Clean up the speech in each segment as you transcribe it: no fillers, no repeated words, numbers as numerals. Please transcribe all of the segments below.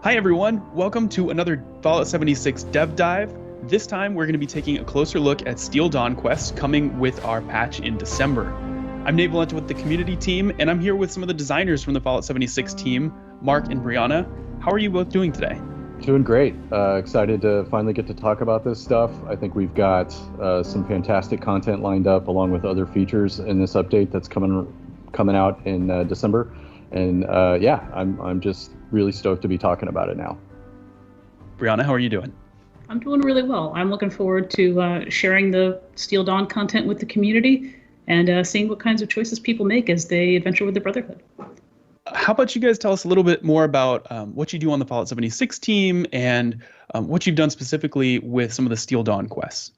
Hi everyone, welcome to another Fallout 76 Dev Dive. This time we're going to be taking a closer look at Steel Dawn quests coming with our patch in December. I'm Nate Valenta with the community team, and I'm here with some of the designers from the Fallout 76 team, Mark and Brianna. How are you both doing today? Doing great. Excited to finally get to talk about this stuff. I think we've got some fantastic content lined up along with other features in this update that's coming out in December. And yeah, I'm just really stoked to be talking about it now. Brianna, how are you doing? I'm doing really well. I'm looking forward to sharing the Steel Dawn content with the community and seeing what kinds of choices people make as they adventure with the Brotherhood. How about you guys tell us a little bit more about what you do on the Fallout 76 team and what you've done specifically with some of the Steel Dawn quests?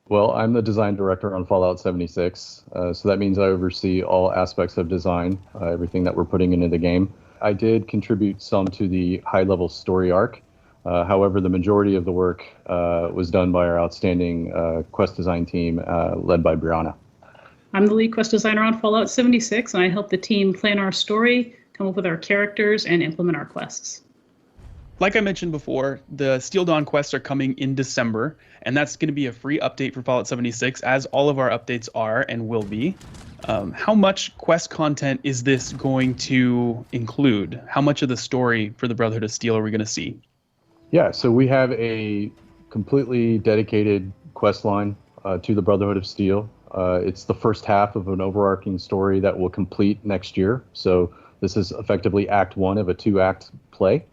Well, I'm the design director on Fallout 76, so that means I oversee all aspects of design, everything that we're putting into the game. I did contribute some to the high-level story arc. However, the majority of the work was done by our outstanding quest design team led by Brianna. I'm the lead quest designer on Fallout 76, and I help the team plan our story, come up with our characters, and implement our quests. Like I mentioned before, the Steel Dawn quests are coming in December, and that's going to be a free update for Fallout 76, as all of our updates are and will be. How much quest content is this going to include? How much of the story for the Brotherhood of Steel are we going to see? Yeah, so we have a completely dedicated quest line to the Brotherhood of Steel. It's the first half of an overarching story that will complete next year. So this is effectively Act 1 of a 2-act play.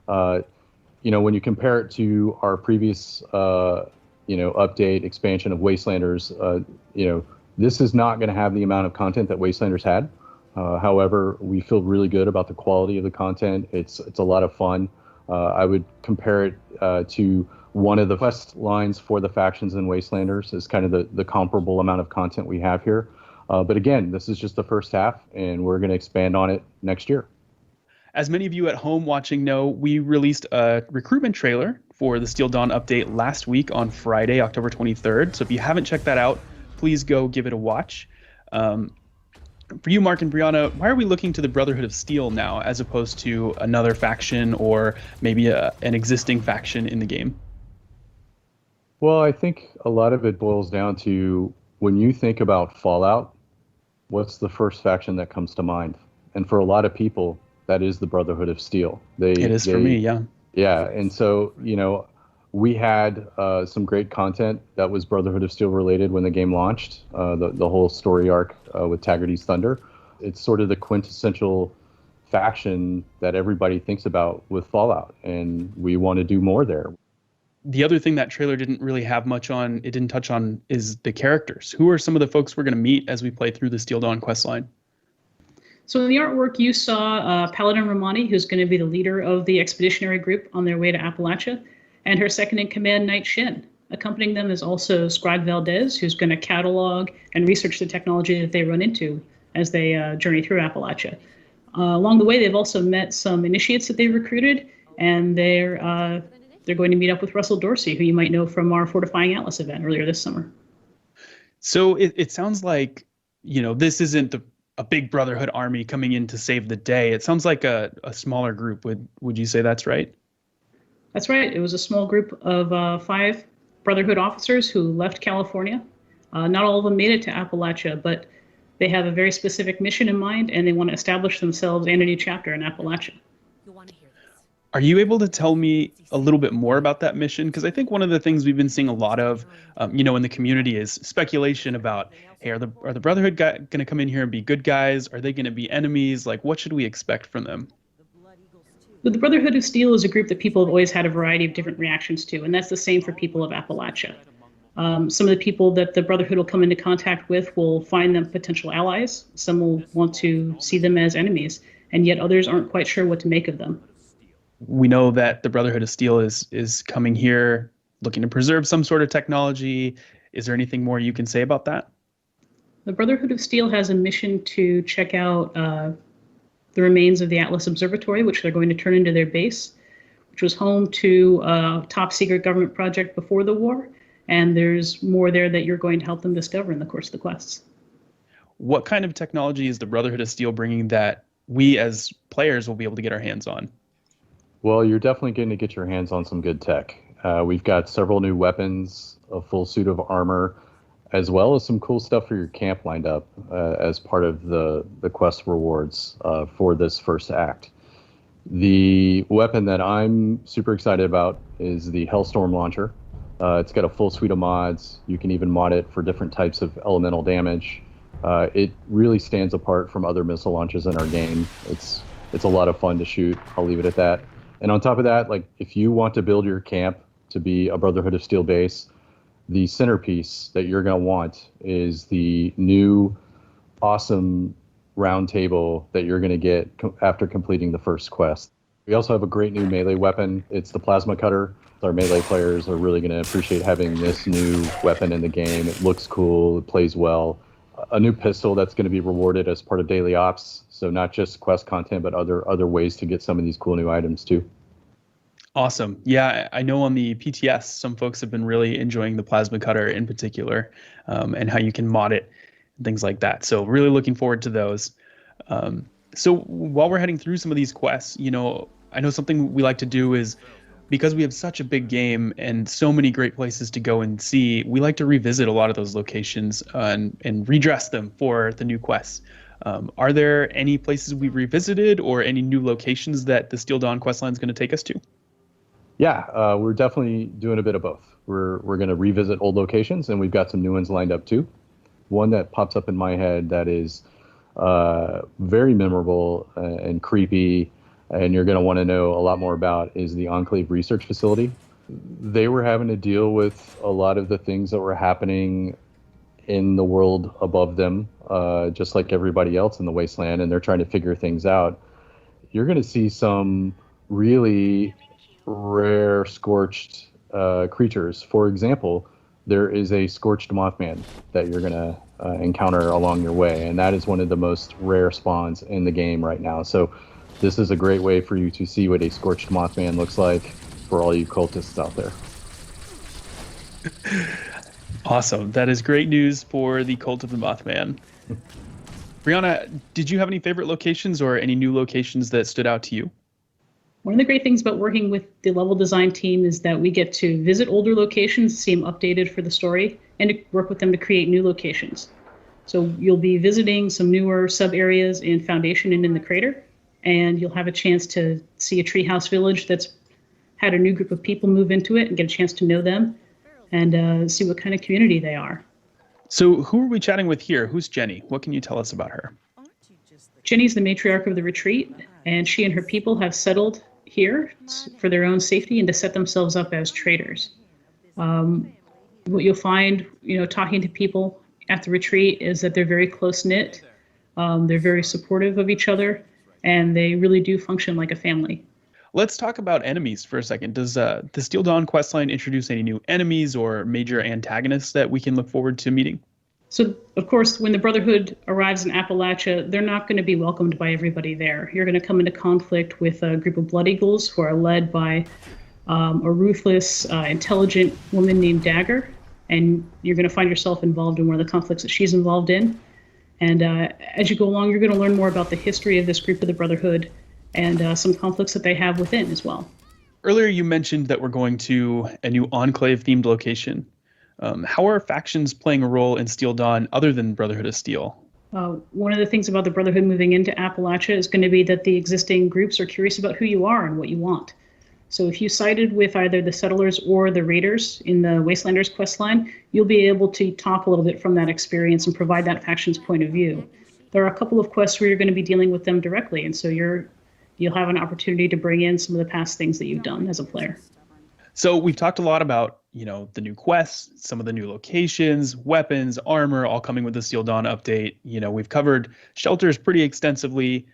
When you compare it to our previous, update expansion of Wastelanders, this is not going to have the amount of content that Wastelanders had. However, we feel really good about the quality of the content. It's a lot of fun. I would compare it to one of the quest lines for the factions in Wastelanders is kind of the comparable amount of content we have here. But again, this is just the first half, and we're going to expand on it next year. As many of you at home watching know, we released a recruitment trailer for the Steel Dawn update last week on Friday, October 23rd. So if you haven't checked that out, please go give it a watch. For you, Mark and Brianna, why are we looking to the Brotherhood of Steel now as opposed to another faction or maybe an existing faction in the game? Well, I think a lot of it boils down to when you think about Fallout, what's the first faction that comes to mind? And for a lot of people, that is the Brotherhood of Steel. It is for me, yeah. Yeah, and so, we had some great content that was Brotherhood of Steel related when the game launched, the whole story arc with Taggarty's Thunder. It's sort of the quintessential faction that everybody thinks about with Fallout, and we want to do more there. The other thing that trailer didn't really have much on, it didn't touch on, is the characters. Who are some of the folks we're going to meet as we play through the Steel Dawn questline? So in the artwork, you saw Paladin Romani, who's going to be the leader of the expeditionary group on their way to Appalachia, and her second-in-command, Knight Shin. Accompanying them is also Scribe Valdez, who's going to catalog and research the technology that they run into as they journey through Appalachia. Along the way, they've also met some initiates that they recruited, and they're going to meet up with Russell Dorsey, who you might know from our Fortifying Atlas event earlier this summer. So it sounds like, this isn't a big Brotherhood army coming in to save the day. It sounds like a smaller group. Would you say that's right? That's right. It was a small group of 5 Brotherhood officers who left California. Not all of them made it to Appalachia, but they have a very specific mission in mind, and they want to establish themselves and a new chapter in Appalachia. Are you able to tell me a little bit more about that mission? Because I think one of the things we've been seeing a lot of, in the community is speculation about, hey, are the Brotherhood going to come in here and be good guys? Are they going to be enemies? Like, what should we expect from them? The Brotherhood of Steel is a group that people have always had a variety of different reactions to, and that's the same for people of Appalachia. Some of the people that the Brotherhood will come into contact with will find them potential allies. Some will want to see them as enemies, and yet others aren't quite sure what to make of them. We know that the Brotherhood of Steel is coming here looking to preserve some sort of technology. Is there anything more you can say about that? The Brotherhood of Steel has a mission to check out the remains of the Atlas Observatory, which they're going to turn into their base, which was home to a top secret government project before the war. And there's more there that you're going to help them discover in the course of the quests. What kind of technology is the Brotherhood of Steel bringing that we as players will be able to get our hands on? Well, you're definitely going to get your hands on some good tech. We've got several new weapons, a full suit of armor, as well as some cool stuff for your camp lined up as part of the quest rewards for this first act. The weapon that I'm super excited about is the Hellstorm launcher. It's got a full suite of mods. You can even mod it for different types of elemental damage. It really stands apart from other missile launches in our game. It's a lot of fun to shoot. I'll leave it at that. And on top of that, like if you want to build your camp to be a Brotherhood of Steel base, the centerpiece that you're going to want is the new awesome round table that you're going to get after completing the first quest. We also have a great new melee weapon. It's the plasma cutter. Our melee players are really going to appreciate having this new weapon in the game. It looks cool. It plays well. A new pistol that's going to be rewarded as part of daily ops. So not just quest content, but other ways to get some of these cool new items too. Awesome. Yeah, I know on the PTS, some folks have been really enjoying the plasma cutter in particular, and how you can mod it and things like that. So really looking forward to those. So while we're heading through some of these quests, I know something we like to do is, because we have such a big game and so many great places to go and see, we like to revisit a lot of those locations and redress them for the new quests. Are there any places we've revisited or any new locations that the Steel Dawn questline is going to take us to? Yeah, we're definitely doing a bit of both. We're going to revisit old locations, and we've got some new ones lined up too. One that pops up in my head that is very memorable and creepy, and you're going to want to know a lot more about, is the Enclave Research Facility. They were having to deal with a lot of the things that were happening in the world above them, just like everybody else in the Wasteland, and they're trying to figure things out. You're going to see some really rare scorched creatures. For example, there is a scorched Mothman that you're going to encounter along your way, and that is one of the most rare spawns in the game right now. So this is a great way for you to see what a scorched Mothman looks like for all you cultists out there. Awesome. That is great news for the Cult of the Mothman. Brianna, did you have any favorite locations or any new locations that stood out to you? One of the great things about working with the level design team is that we get to visit older locations, see them updated for the story, and to work with them to create new locations. So you'll be visiting some newer sub-areas in Foundation and in the Crater, and you'll have a chance to see a treehouse village that's had a new group of people move into it and get a chance to know them and see what kind of community they are. So who are we chatting with here? Who's Jenny? What can you tell us about her? Jenny's the matriarch of the retreat, and she and her people have settled here for their own safety and to set themselves up as traders. What you'll find, talking to people at the retreat is that they're very close-knit, they're very supportive of each other, and they really do function like a family. Let's talk about enemies for a second. Does the Steel Dawn questline introduce any new enemies or major antagonists that we can look forward to meeting? So, of course, when the Brotherhood arrives in Appalachia, they're not going to be welcomed by everybody there. You're going to come into conflict with a group of Blood Eagles who are led by a ruthless, intelligent woman named Dagger, and you're going to find yourself involved in one of the conflicts that she's involved in. And as you go along, you're going to learn more about the history of this group of the Brotherhood and some conflicts that they have within as well. Earlier, you mentioned that we're going to a new Enclave-themed location. How are factions playing a role in Steel Dawn other than Brotherhood of Steel? One of the things about the Brotherhood moving into Appalachia is going to be that the existing groups are curious about who you are and what you want. So if you sided with either the Settlers or the Raiders in the Wastelanders questline, you'll be able to talk a little bit from that experience and provide that faction's point of view. There are a couple of quests where you're going to be dealing with them directly, and so you'll have an opportunity to bring in some of the past things that you've done as a player. So we've talked a lot about, the new quests, some of the new locations, weapons, armor, all coming with the Steel Dawn update. We've covered shelters pretty extensively.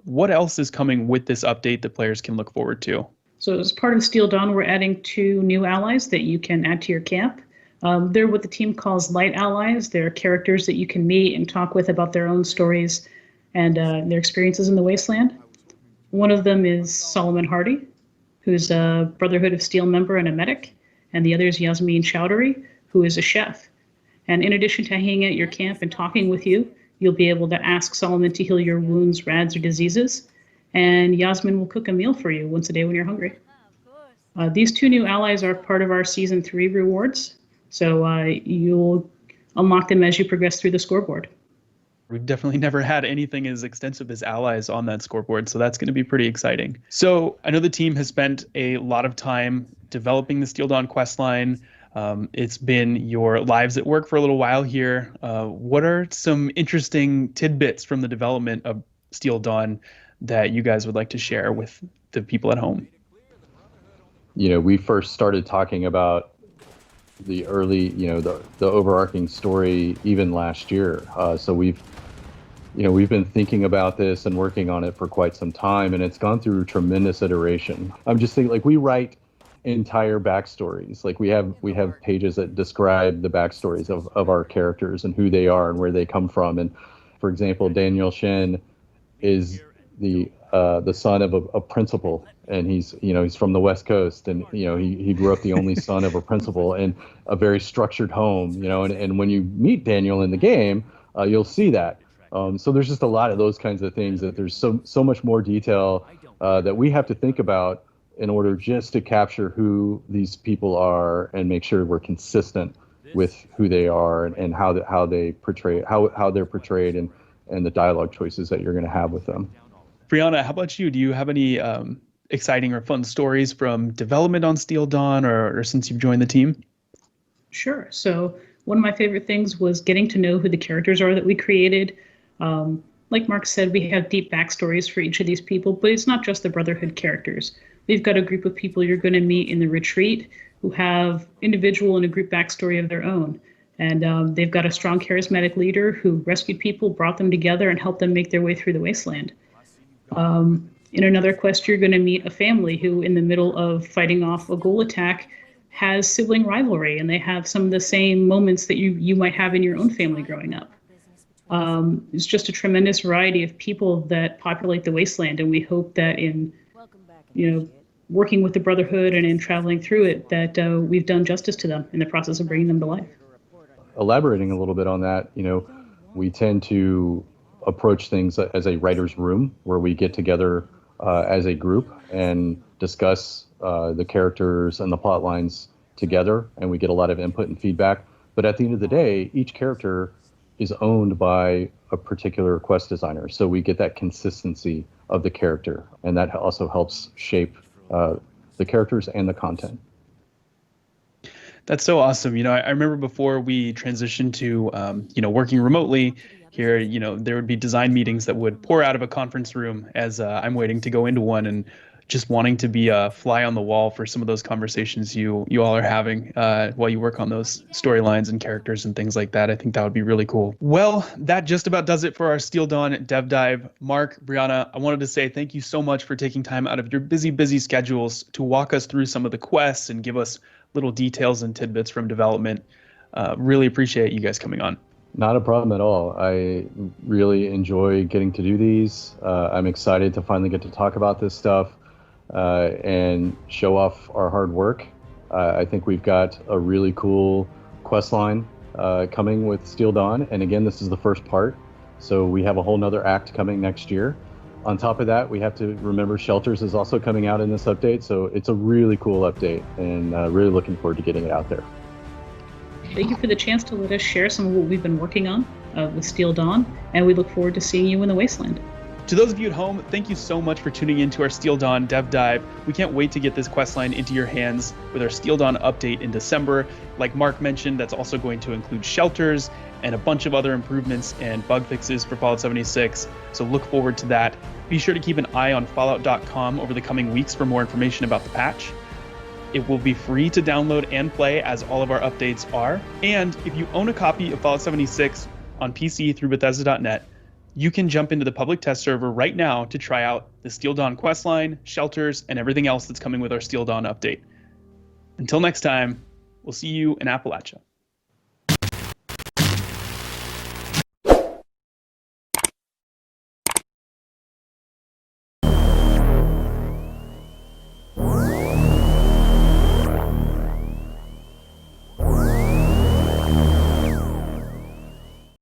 What else is coming with this update that players can look forward to? So as part of Steel Dawn, we're adding 2 new allies that you can add to your camp. They're what the team calls Lite allies. They're characters that you can meet and talk with about their own stories and their experiences in the Wasteland. One of them is Solomon Hardy, who's a Brotherhood of Steel member and a medic, and the other is Yasmin Chowdhury, who is a chef. And in addition to hanging at your camp and talking with you, you'll be able to ask Solomon to heal your wounds, rads, or diseases. and Yasmin will cook a meal for you once a day when you're hungry. These 2 new allies are part of our Season 3 rewards, so you'll unlock them as you progress through the scoreboard. We've definitely never had anything as extensive as allies on that scoreboard, so that's going to be pretty exciting. So I know the team has spent a lot of time developing the Steel Dawn questline. It's been your lives at work for a little while here. What are some interesting tidbits from the development of Steel Dawn that you guys would like to share with the people at home? We first started talking about the early, the overarching story even last year. So we've been thinking about this and working on it for quite some time, and it's gone through tremendous iteration. I'm just thinking, like, we write entire backstories. Like, we have pages that describe the backstories of our characters and who they are and where they come from. And for example, Daniel Shen is the son of a principal, and he's from the West Coast, and he grew up the only son of a principal in a very structured home, and when you meet Daniel in the game, you'll see that. So there's just a lot of those kinds of things, that there's so much more detail that we have to think about in order just to capture who these people are and make sure we're consistent with who they are and how they're portrayed, and the dialogue choices that you're going to have with them. Brianna, how about you? Do you have any exciting or fun stories from development on Steel Dawn or since you've joined the team? Sure. So one of my favorite things was getting to know who the characters are that we created. Like Mark said, we have deep backstories for each of these people, but it's not just the Brotherhood characters. We've got a group of people you're going to meet in the retreat who have individual and a group backstory of their own. And they've got a strong, charismatic leader who rescued people, brought them together, and helped them make their way through the wasteland. In another quest, you're going to meet a family who, in the middle of fighting off a ghoul attack, has sibling rivalry, and they have some of the same moments that you might have in your own family growing up. It's just a tremendous variety of people that populate the wasteland, and we hope that in working with the Brotherhood and in traveling through it, that we've done justice to them in the process of bringing them to life. Elaborating a little bit on that, we tend to approach things as a writer's room, where we get together as a group and discuss the characters and the plot lines together, and we get a lot of input and feedback. But at the end of the day, each character is owned by a particular quest designer, so we get that consistency of the character, and that also helps shape the characters and the content. That's so awesome. I remember before we transitioned to, working remotely here, there would be design meetings that would pour out of a conference room as I'm waiting to go into one, and just wanting to be a fly on the wall for some of those conversations you all are having while you work on those storylines and characters and things like that. I think that would be really cool. Well, that just about does it for our Steel Dawn Dev Dive. Mark, Brianna, I wanted to say thank you so much for taking time out of your busy schedules to walk us through some of the quests and give us little details and tidbits from development. Really appreciate you guys coming on. Not a problem at all. I really enjoy getting to do these. I'm excited to finally get to talk about this stuff and show off our hard work. I think we've got a really cool quest line coming with Steel Dawn. And again, this is the first part. So we have a whole nother act coming next year. On top of that, we have to remember Shelters is also coming out in this update. So it's a really cool update, and really looking forward to getting it out there. Thank you for the chance to let us share some of what we've been working on with Steel Dawn, and we look forward to seeing you in the Wasteland. To those of you at home, thank you so much for tuning in to our Steel Dawn Dev Dive. We can't wait to get this questline into your hands with our Steel Dawn update in December. Like Mark mentioned, that's also going to include shelters and a bunch of other improvements and bug fixes for Fallout 76, so look forward to that. Be sure to keep an eye on Fallout.com over the coming weeks for more information about the patch. It will be free to download and play, as all of our updates are. And if you own a copy of Fallout 76 on PC through Bethesda.net, you can jump into the public test server right now to try out the Steel Dawn questline, shelters, and everything else that's coming with our Steel Dawn update. Until next time, we'll see you in Appalachia.